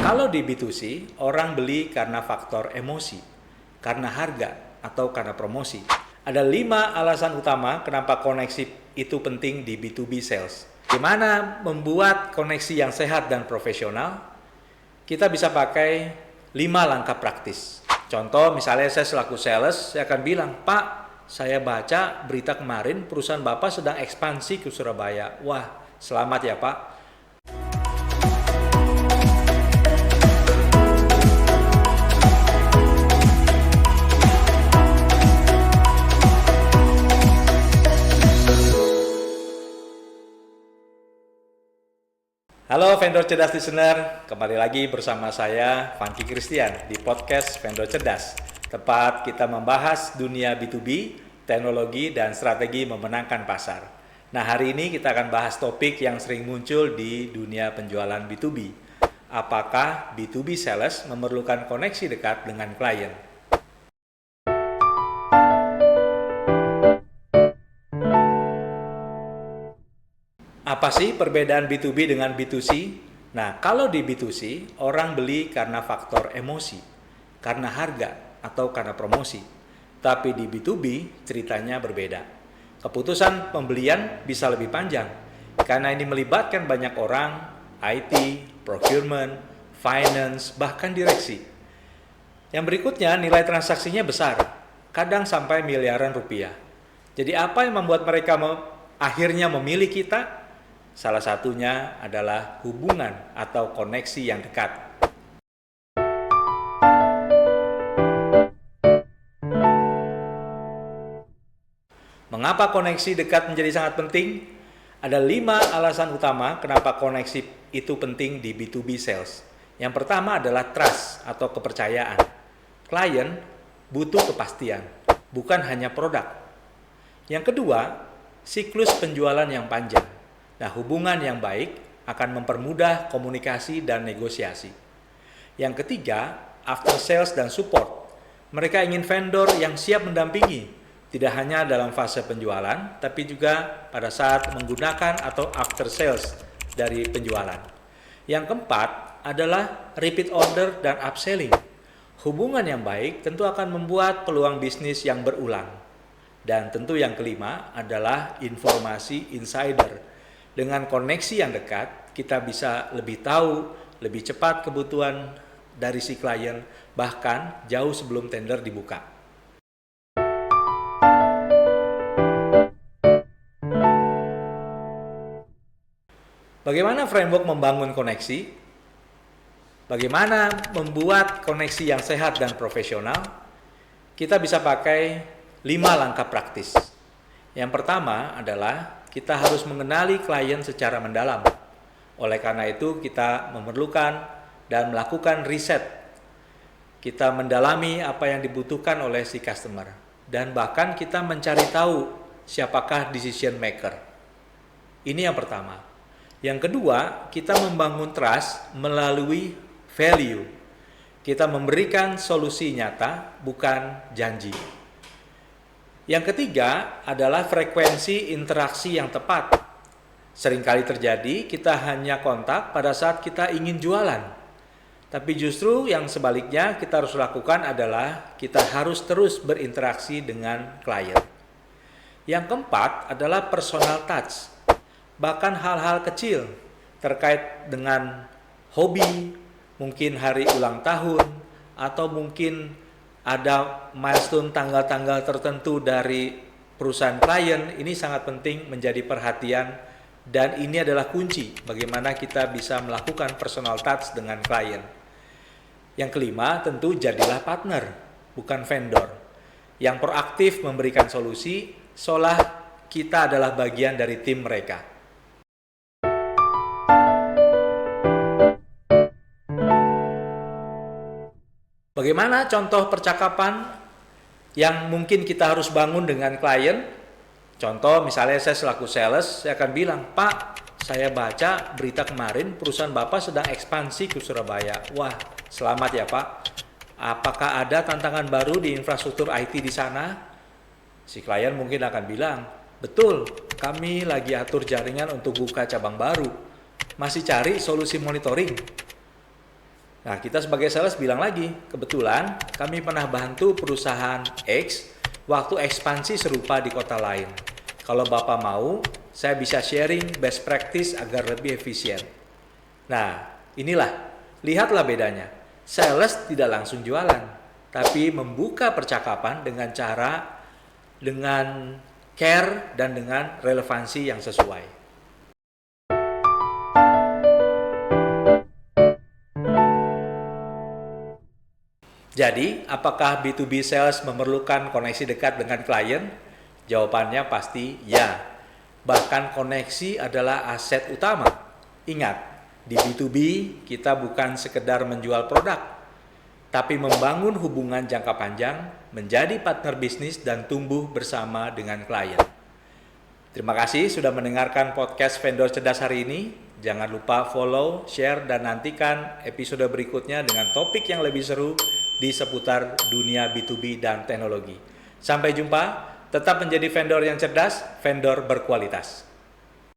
Kalau di B2C, orang beli karena faktor emosi, karena harga, atau karena promosi. Ada 5 alasan utama kenapa koneksi itu penting di B2B sales. Gimana membuat koneksi yang sehat dan profesional? Kita bisa pakai 5 langkah praktis. Contoh, misalnya saya selaku sales, saya akan bilang, Pak, saya baca berita kemarin perusahaan Bapak sedang ekspansi ke Surabaya. Wah, selamat ya Pak. Halo Vendor Cerdas Listener, kembali lagi bersama saya Funky Christian di podcast Vendor Cerdas. Tepat kita membahas dunia B2B, teknologi dan strategi memenangkan pasar. Nah, hari ini kita akan bahas topik yang sering muncul di dunia penjualan B2B. Apakah B2B sales memerlukan koneksi dekat dengan klien? Apa sih perbedaan B2B dengan B2C? Nah, kalau di B2C, orang beli karena faktor emosi, karena harga, atau karena promosi. Tapi di B2B, ceritanya berbeda. Keputusan pembelian bisa lebih panjang, karena ini melibatkan banyak orang, IT, procurement, finance, bahkan direksi. Yang berikutnya, nilai transaksinya besar, kadang sampai miliaran rupiah. Jadi apa yang membuat mereka akhirnya memilih kita? Salah satunya adalah hubungan atau koneksi yang dekat. Mengapa koneksi dekat menjadi sangat penting? Ada 5 alasan utama kenapa koneksi itu penting di B2B sales. Yang pertama adalah trust atau kepercayaan. Klien butuh kepastian, bukan hanya produk. Yang kedua, siklus penjualan yang panjang. Nah, hubungan yang baik akan mempermudah komunikasi dan negosiasi. Yang ketiga, after sales dan support. Mereka ingin vendor yang siap mendampingi, tidak hanya dalam fase penjualan, tapi juga pada saat menggunakan atau after sales dari penjualan. Yang keempat adalah repeat order dan upselling. Hubungan yang baik tentu akan membuat peluang bisnis yang berulang. Dan tentu yang kelima adalah informasi insider. Dengan koneksi yang dekat, kita bisa lebih tahu, lebih cepat kebutuhan dari si klien, bahkan jauh sebelum tender dibuka. Bagaimana framework membangun koneksi? Bagaimana membuat koneksi yang sehat dan profesional? Kita bisa pakai 5 langkah praktis. Yang pertama adalah kita harus mengenali klien secara mendalam. Oleh karena itu, kita memerlukan dan melakukan riset. Kita mendalami apa yang dibutuhkan oleh si customer. Dan bahkan kita mencari tahu siapakah decision maker. Ini yang pertama. Yang kedua, kita membangun trust melalui value. Kita memberikan solusi nyata, bukan janji. Yang ketiga adalah frekuensi interaksi yang tepat. Seringkali terjadi kita hanya kontak pada saat kita ingin jualan. Tapi justru yang sebaliknya kita harus lakukan adalah kita harus terus berinteraksi dengan klien. Yang keempat adalah personal touch. Bahkan hal-hal kecil terkait dengan hobi, mungkin hari ulang tahun, atau mungkin ada milestone tanggal-tanggal tertentu dari perusahaan klien, ini sangat penting menjadi perhatian dan ini adalah kunci bagaimana kita bisa melakukan personal touch dengan klien. Yang kelima, tentu jadilah partner, bukan vendor. Yang proaktif memberikan solusi, seolah kita adalah bagian dari tim mereka. Bagaimana contoh percakapan yang mungkin kita harus bangun dengan klien? Contoh, misalnya saya selaku sales, saya akan bilang, Pak, saya baca berita kemarin perusahaan Bapak sedang ekspansi ke Surabaya. Wah, selamat ya Pak. Apakah ada tantangan baru di infrastruktur IT di sana? Si klien mungkin akan bilang, betul, kami lagi atur jaringan untuk buka cabang baru. Masih cari solusi monitoring. Nah, kita sebagai sales bilang lagi, kebetulan kami pernah bantu perusahaan X waktu ekspansi serupa di kota lain. Kalau Bapak mau, saya bisa sharing best practice agar lebih efisien. Nah, inilah, lihatlah bedanya. Sales tidak langsung jualan, tapi membuka percakapan dengan care dan dengan relevansi yang sesuai. Jadi, apakah B2B sales memerlukan koneksi dekat dengan klien? Jawabannya pasti ya. Bahkan koneksi adalah aset utama. Ingat, di B2B kita bukan sekedar menjual produk, tapi membangun hubungan jangka panjang, menjadi partner bisnis dan tumbuh bersama dengan klien. Terima kasih sudah mendengarkan podcast Vendor Cerdas hari ini. Jangan lupa follow, share, dan nantikan episode berikutnya dengan topik yang lebih seru di seputar dunia B2B dan teknologi. Sampai jumpa, tetap menjadi vendor yang cerdas, vendor berkualitas.